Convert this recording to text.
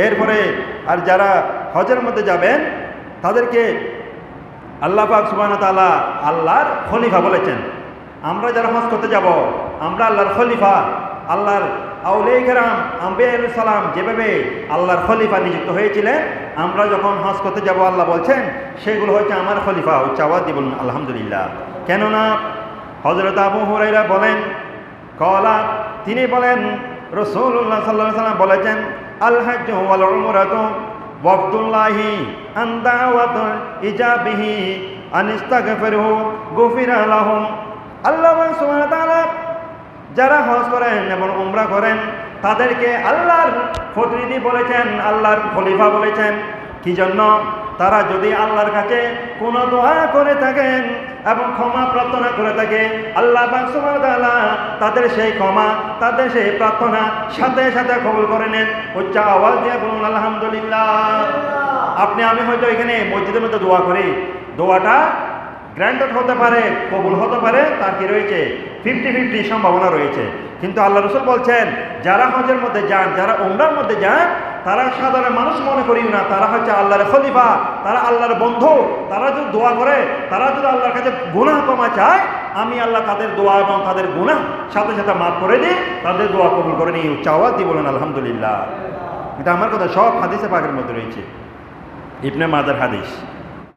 এরপরে আর যারা হজের মধ্যে যাবেন তাদেরকে আল্লাহ পাক সুবহানাহু ওয়া তাআলা আল্লাহর খলিফা বলেছেন। আমরা যারা হজ করতে যাব আমরা আল্লাহর খলিফা, আল্লাহর আউলিয়া কেরাম আম্বিয়া আলাইহিস সালাম যেভাবে আল্লাহর খলিফা নিযুক্ত হয়েছিলেন, আমরা যখন হজ করতে যাব আল্লাহ বলছেন সেগুলো হচ্ছে আমার খলিফা। হচ্ছে আওয়াজ দিয়ে বলুন আলহামদুলিল্লাহ। কেননা হযরত আবু হুরায়রা বলেন কলা, তিনি বলেন রাসূলুল্লাহ সাল্লাল্লাহু আলাইহি ওয়াসাল্লাম বলেছেন আল হাজ্জু ওয়াল উমরাতু ওয়াফদুল্লাহি আন দাওয়াতুল ইজাবিহি আন ইস্তাগফিরহু গুফিরা লাহুম। আল্লাহ সুবহানাহু ওয়া তাআলা যারা হজ করেন এবং উমরা করেন তাদেরকে আল্লাহর প্রতিনিধি বলেছেন, আল্লাহর খলিফা বলেছেন। কি জন্য? তারা যদি আল্লাহর কাছে কোনো দোয়া করে থাকেন এবং ক্ষমা প্রার্থনা করে থাকে, আল্লাহ পাক সুবহানাহু ওয়া তাআলা তাদের সেই ক্ষমা, তাদের সেই প্রার্থনা সাথে সাথে কবুল করে নেন। উচ্চ আওয়াজ দিয়ে বলুন আলহামদুলিল্লাহ। আপনি আমি হয়তো এখানে মসজিদের মধ্যে দোয়া করি, দোয়াটা গ্র্যান্টেড হতে পারে, কবুল হতে পারে, তার কি রয়েছে 50-50 সম্ভাবনা রয়েছে। কিন্তু আল্লাহ রাসূল বলছেন যারা হজের মধ্যে যান, যারা উমরার মধ্যে যান, তারা সাধারণ মানুষ মনে করিও না, তারা হচ্ছে আল্লাহর খলিফা, তারা আল্লাহর বন্ধু। তারা যদি দোয়া করে, তারা যদি আল্লাহর কাছে গুনাহ ক্ষমা চায়, আমি আল্লাহ তাদের দোয়া এবং তাদের গুনাহ সাথে সাথে মাফ করে দিই, তাদের দোয়া কবুল করে নিই। উচ্চ আওয়াজ দিয়ে বলেন আলহামদুলিল্লাহ। এটা আমার কথা, সব হাদিসে পাকের মধ্যে রয়েছে, ইবনে মাজার হাদিস।